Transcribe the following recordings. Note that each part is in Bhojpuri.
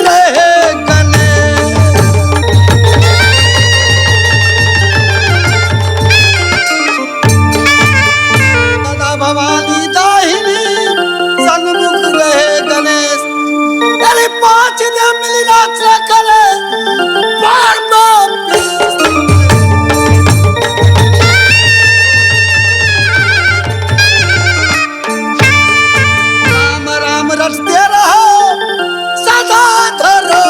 रहे गणेश। दादा भवानी दाहिनी सन्मुख रहे गणेश। अरे 5 दिन मिलना करे बार राम राम रटते रहो सदा धरो।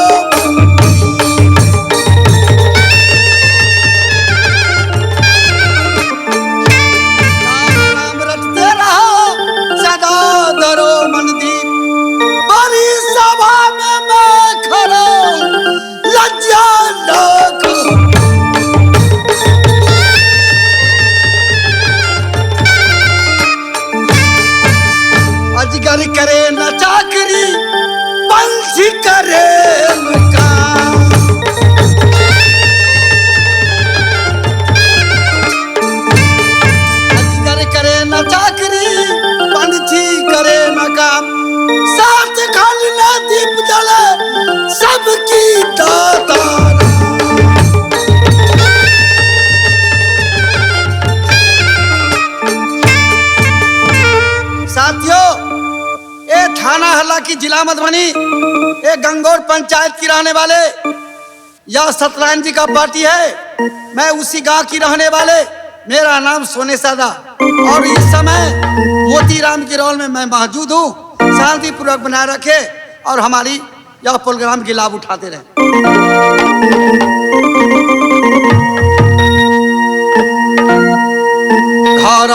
राम राम रटते रहो सदा धरो मनदीप। बड़ी सभा में मैं खड़ा लज्जा रखो। अजगर करे न चाकरी पंछी करे न काम। अजगर करे न चाकरी पंछी करे न काम। साथ खाली न दीप जले सबकी दाता। साथियों, ये थाना हल्ला की जिला मधुबनी, ये गंगौर पंचायत की रहने वाले, यह सत्यनारायण जी का पार्टी है। मैं उसी गांव की रहने वाले, मेरा नाम सोने सादा, और इस समय मोतीराम की रोल में मैं मौजूद हूँ। शांति पूर्वक बनाए रखे और हमारी यह प्रोग्राम की लाभ उठाते रहे। घर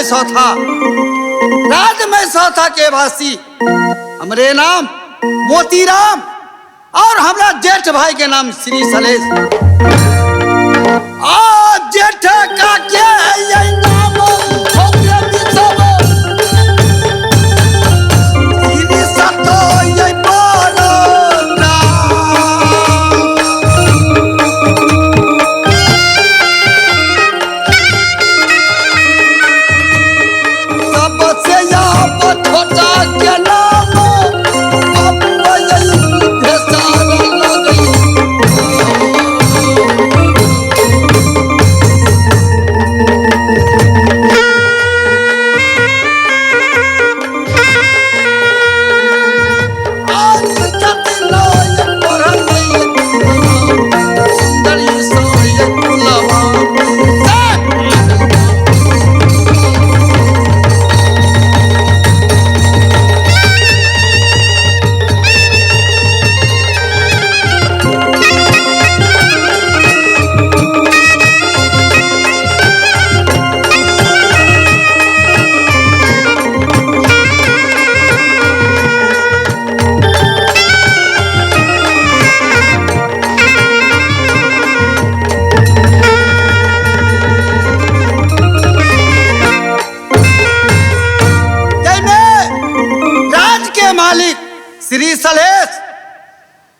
सौथा, राज में सौथा के वासी हमरे नाम मोतीराम और हमरा जेठ भाई के नाम श्री सलेश। जेठ का क्या है यही नाम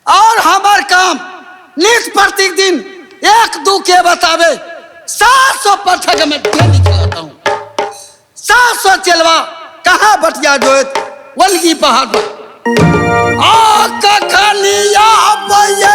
और हमार काम नित प्रत्येक दिन एक दू के बतावे 700 पठक में डेली खाता हूँ। 700 चलवा कहाँ बटिया जोत वलगी पहाड़ पर कखनिया बये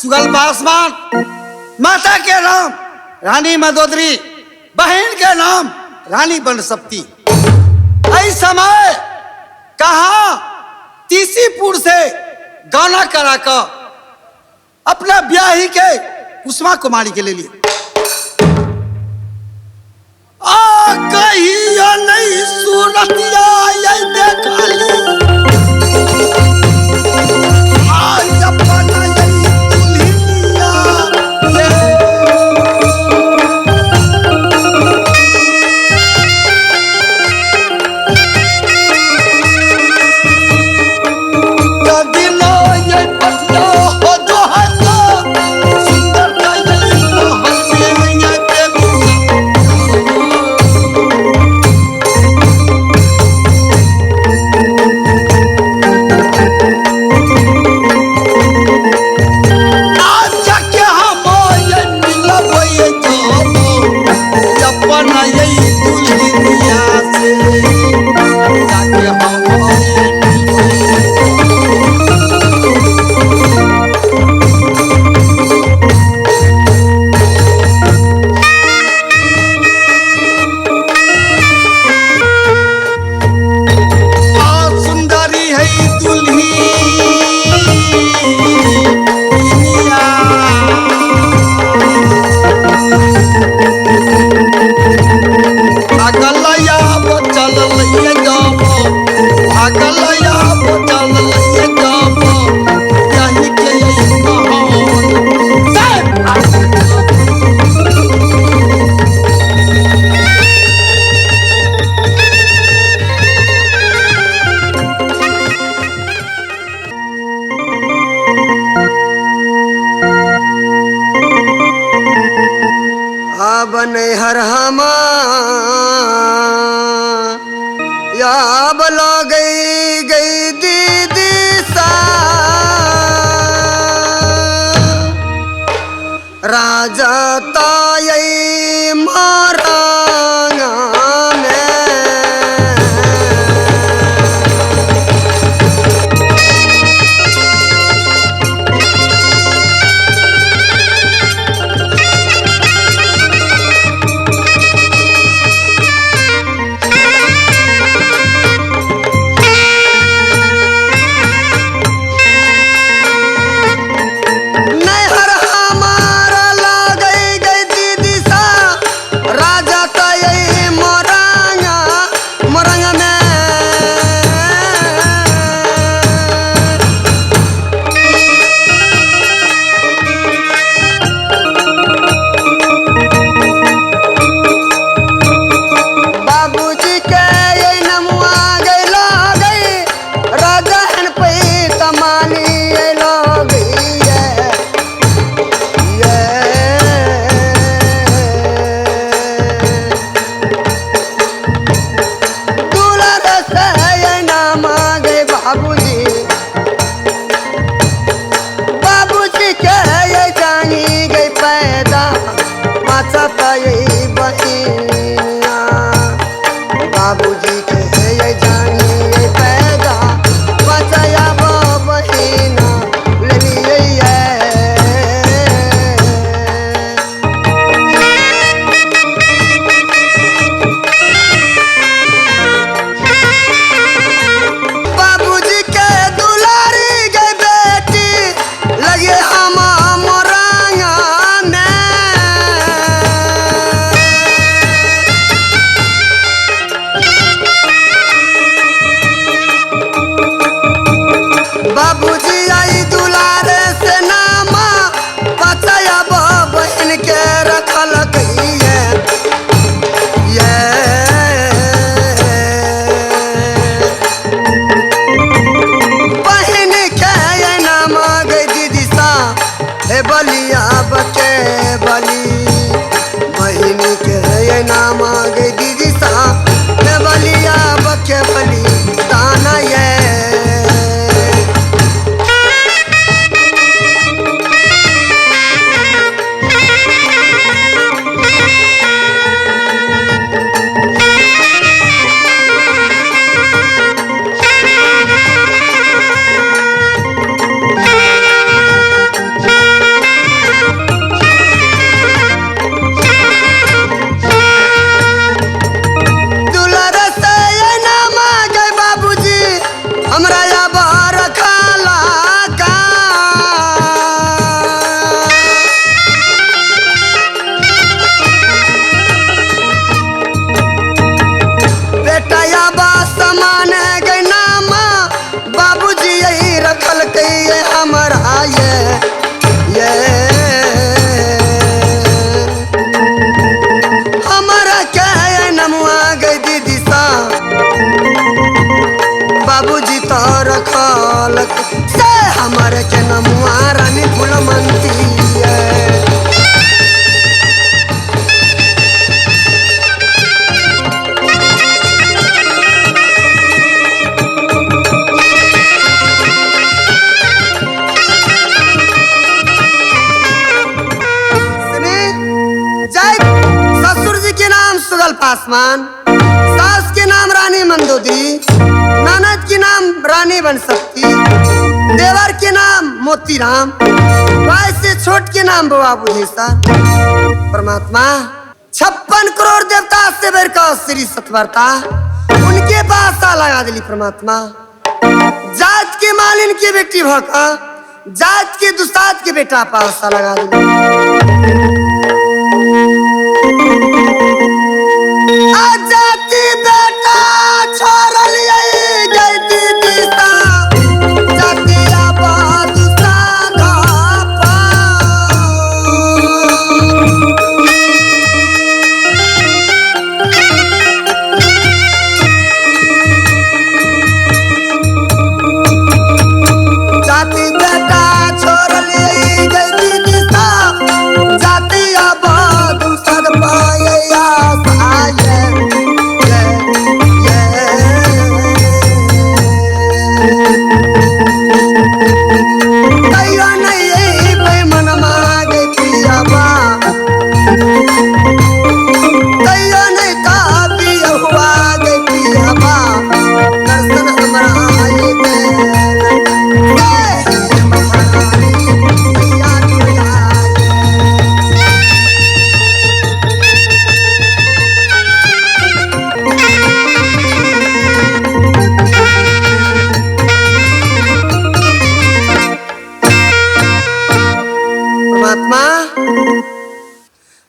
सुगल पासवान, माता के नाम रानी मदोदरी, बहन के नाम रानी बनसप्ती। ऐ समय कहा तीसीपुर से गाना करा कर अपना ब्याही के कुसुमा कुमारी के ले लिए कहियो नहीं सूरतिया ये देखा ली हर हम या बला गई गई दीदी सा राजा ताई मारा गई रखल से हमर के नमुआ रानी फूलमंती है। ससुर जी के नाम सुगल पासवान, सास के नाम रानी मंदोदरी, ननद के नाम रानी बनशक्ति, देवर के नाम मोतीराम, भाई से छोट के नाम बुआ बुधेश्वर। परमात्मा 56 करोड़ देवता से बेर का श्री सतवर्ता उनके पास लगा दिली। परमात्मा जात के मालिन की बेटी भका जात के दुसात के बेटा पास लगा दिली। जाति बेटा छोड़ लिए गई दीदी सा जाति आबाद साधा पा जाति बेटा छोड़ लिए गई दीदी सा जाति आबाद साधा पाया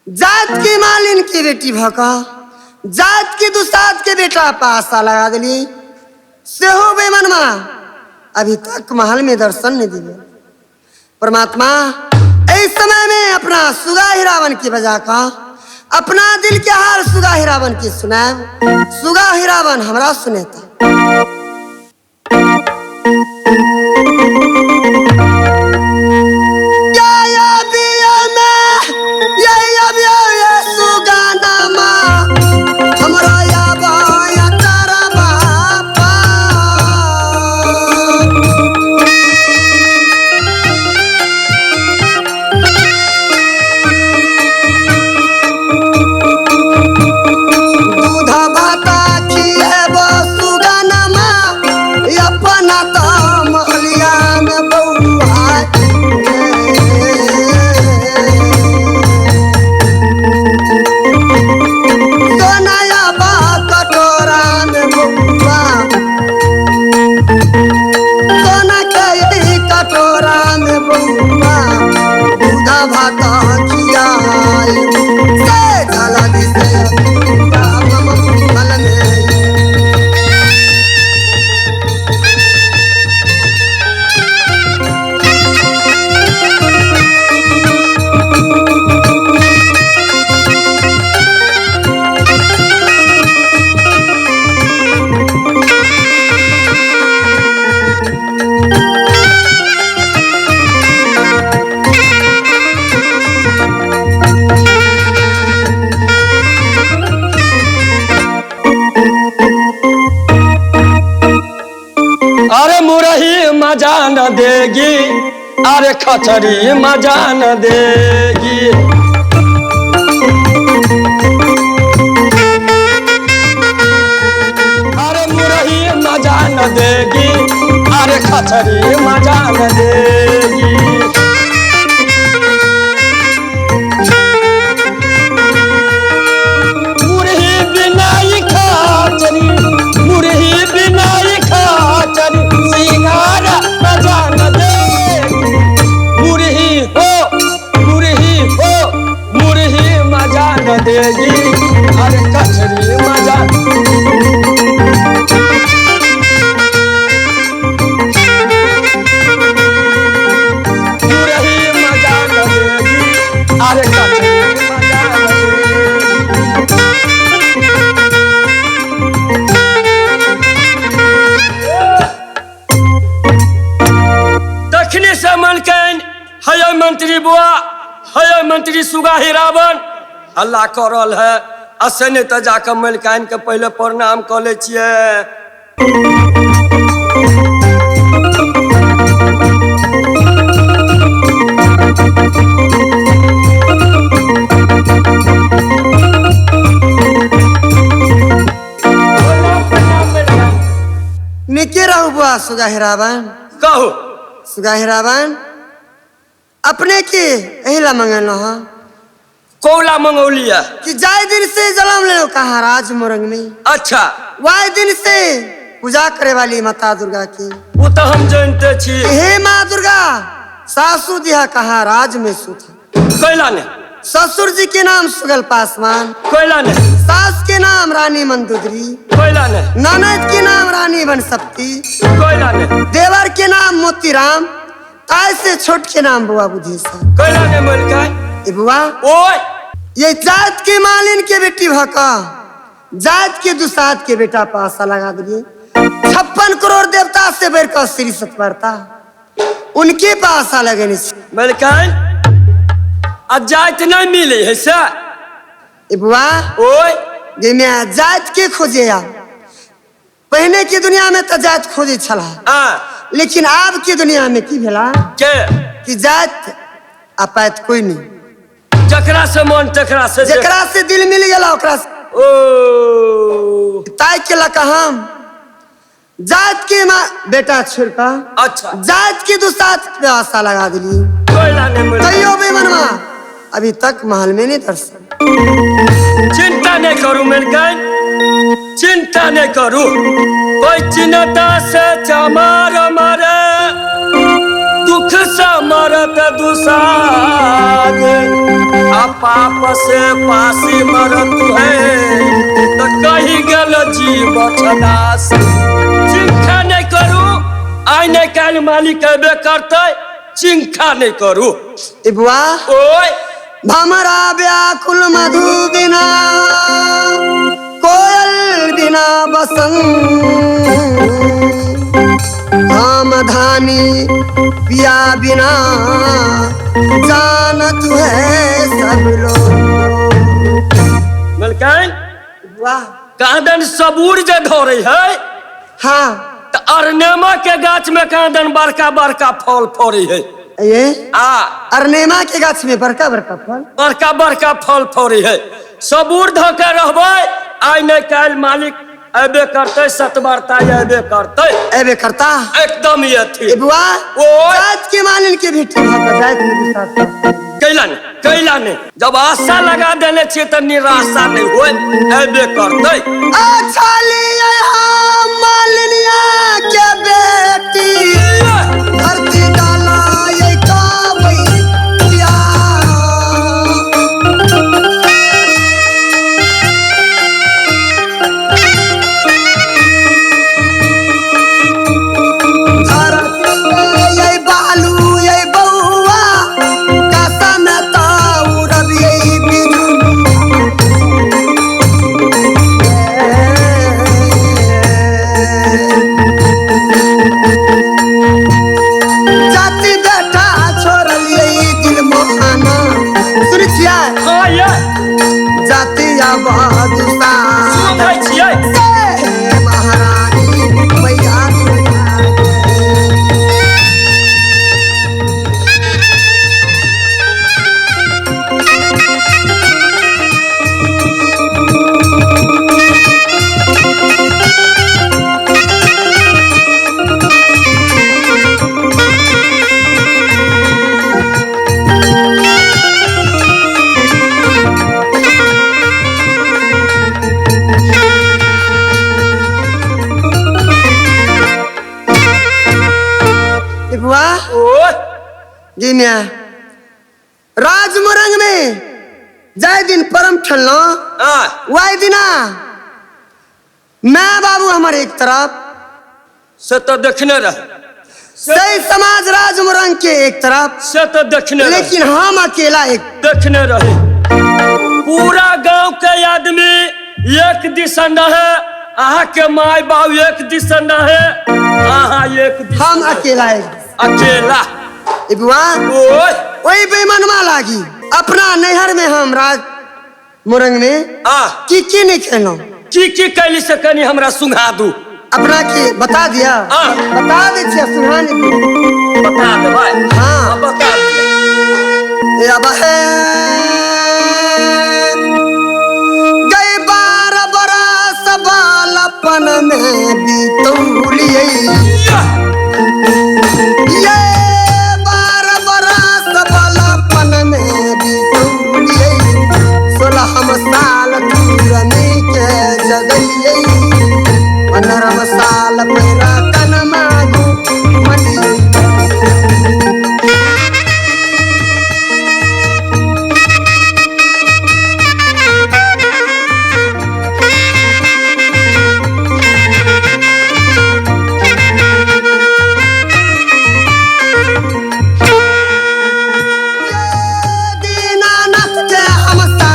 जात की मालिन की बेटी भका जात की दुसात के बेटा पासा लगा दिली से हो बेमनमा अभी तक महल में दर्शन नहीं दिए। परमात्मा इस समय में अपना सुगा हिरावन की बजा का अपना दिल के हाल सुगा हिरावन की सुनाए। सुगा हिरावन हमरा सुनेता मजा न देगी अरे खचरी मजा न देगी। अरे मुरही मजा न देगी अरे खचरी मजा न देगी। मुरही बिनाई खचरी मुरही बिनाई खचरी सिंगारा मजा न देगी। मुरही हो मुरही मजा न देगी अरे कचरी मजा। मुरही मजा न देगी अरे कचरी मजा न देगी। से मलकैन है मंत्री बुआ है मंत्री सुगा हिरावन हल्ला कर रहल है असे नहीं तो जाकर मलकैन के पहले प्रणाम कर ले छिए। निके रहू बुआ सुगा हिरावन कहो सुगा हिरावन अपने के यही ला मंगल हा कोला मंगोलिया कि जाय दिन से जन्म ले कहा राज मोरंग में अच्छा वाय दिन से पूजा करे वाली माता दुर्गा की वो तो हम जानते छी हे माँ दुर्गा सासू दिया कहा राज में सुत कोयला ने ससुर जी के नाम सुगल पासवान कोयला ने सास के नाम रानी मंदोदरी कोयला ने ननद के नाम रानी बनसप्ती कोयला ने देवर के नाम मोतीराम ताय से छोट के नाम बुआ बुद्धेश्वर कोयला ने मलकैन ए बुआ ओए ये जात के मालिन के बेटी भका जात के दुसात के बेटा पासा लगा दिए 56 करोड़ देवता से बेर का श्री सतवर्ता उनके पास आ लगे मलकैन अजात नहीं मिले है सा ए बुआ ओए जे मैं जात के खोजे आ पहले की दुनिया में तो जात खोजे छला हाँ लेकिन अब की दुनिया में की भेला के कि जात अपात कोई नहीं जकरा से मन तकरा से जकरा से दिल मिल गया ओकरा से ओ ताय के लका हम जात के माँ बेटा छोड़ का अच्छा जात की दुसात व्यवस्था लगा दिली कोयला ने कहियो भी मनवा अभी तक महल में नहीं दर्शन चिंता नहीं करूं मलकैन चिंता नहीं करूं कोई चिंता से चमार मारे दुख से मरत दुसाद पाप से पासी मरत है तो कहीं गल जीव छदास चिंता नहीं करूं आई नहीं काल मालिक अबे करते चिंता नहीं करूं ए बुआ ओए भमरा व्याकुल मधु बिना कोयल बिना बसंत धाम धानी पिया बिना जानत है सब लोग मलकैन वाह कांदन सबूर जे धरे है हाँ तो अरनेमा के गाछ में कांदन बड़का बड़का फल फड़े है ये अरनेमा के गाछ में बड़का बड़का फल बड़का बड़का फल फड़े है सबूर धोके रहबे आई नहीं काल मालिक अबे करते सतवार्ता अबे करता एकदम ये थी बुआ ओ जात के मालिन के बेटी कैला ने जब आशा लगा देने छे तो निराशा नहीं होए अबे करते अच्छा लिए मालिनिया के बेटी धरती डाला ये कावैया राजमोरंग में जाय दिन परम ठल्लो वाय दिना मैं बाबू हमारे एक तरफ से तो देखने रहे सही समाज राजमोरंग के एक तरफ से तो देखने लेकिन हम अकेला एक देखने रहे पूरा गांव के आदमी एक दिशा न है आहा के माय बाबू एक दिशा न है आहा एक दिशा हम अकेला एक अकेला ए बुआ ओए वही बेईमानमा लागी अपना नैहर में हम राज मोरंग में आ की नहीं खेलो की कैली से कनी हमरा सुंघा दू अपना की बता दिया हाँ। बता दी सुहानी बता दे भाई हाँ। बता दे अब है गई 12 बरस बालपन में बीतौलिए ये 12 बरस बालपन में बीतौलिए 16 साल दूरनी के जगलिए 15 साल मेरा कन मागू मलिए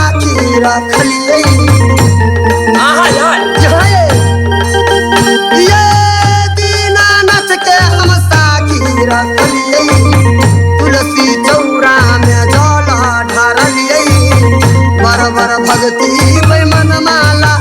रखलिए ये दीनानाथ के हम साकी रखलिए तुलसी चौरा में जल ढारलिए बर बर भक्ति मन माला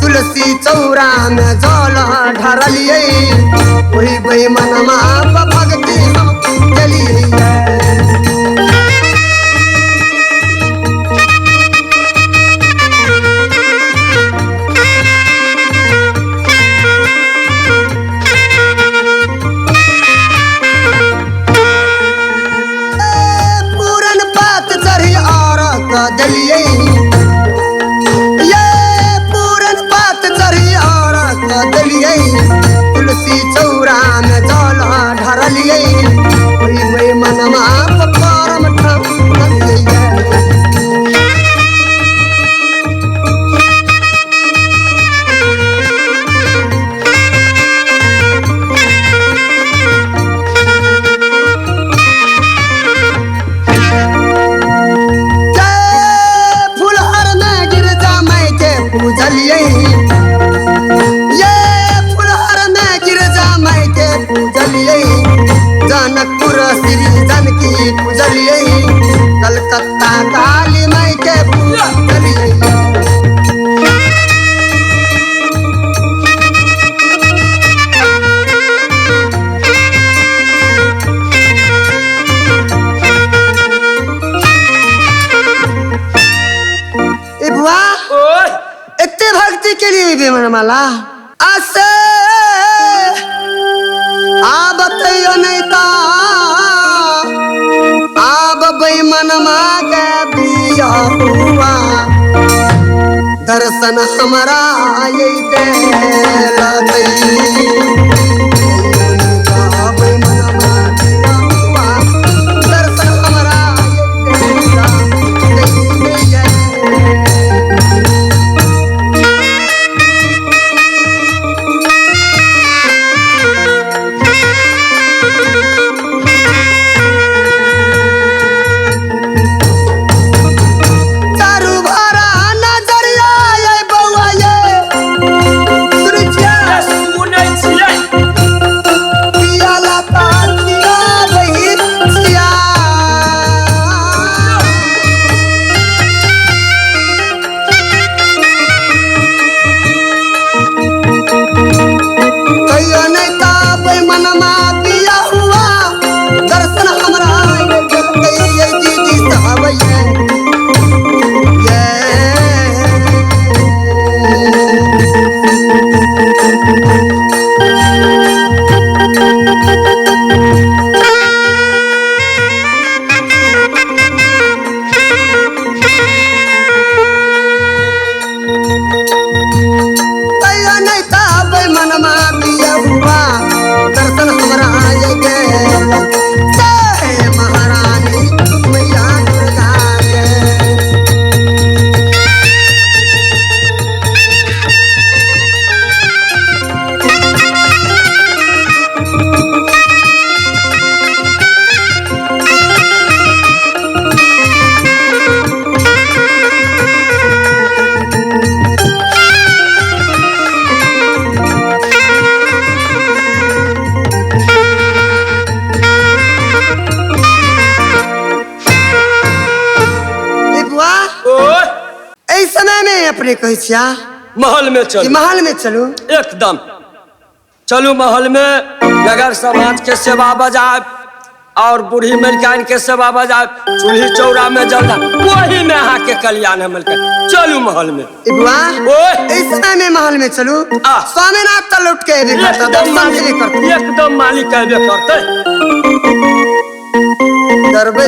तुलसी चौरा में जल ढारलिए वही वही मनमा भक्ति हम चलिए पूरन पात चढ़ी और दलिए तुलसी चौरा में जल ढारलिए वही वही मनमा परम ठलिए फुलहर में गिरजा माई के पूजलिए जनकपुर श्री जानकी पूजलिए कलकत्ता काली माई के पूजलिए बुआ इतने भक्ति के लिए भी मनमाला आसे आ बतैयो नहीं ता आब बेईमानमा के बिया हुआ दर्शन हमारा ये देला दर्शन हमारा सुनै छी अपने कहे छिया महल में कि चलू महल में चलू। एकदम चलू महल में, नगर समाज के सेवा बजाए और बूढ़ी मलकान के सेवा बजाए, चूल्ही चौरा में जलना, वही में अहाँ के कल्याण है मलकान। चलू महल में। ए बुआ ओए। इस समय में महल में चलू। आ। स्वामीनाथ तो लौट के अबे करता, एकदम दर्शन भी करता। एकदम मालिक कहबे करते। दरबे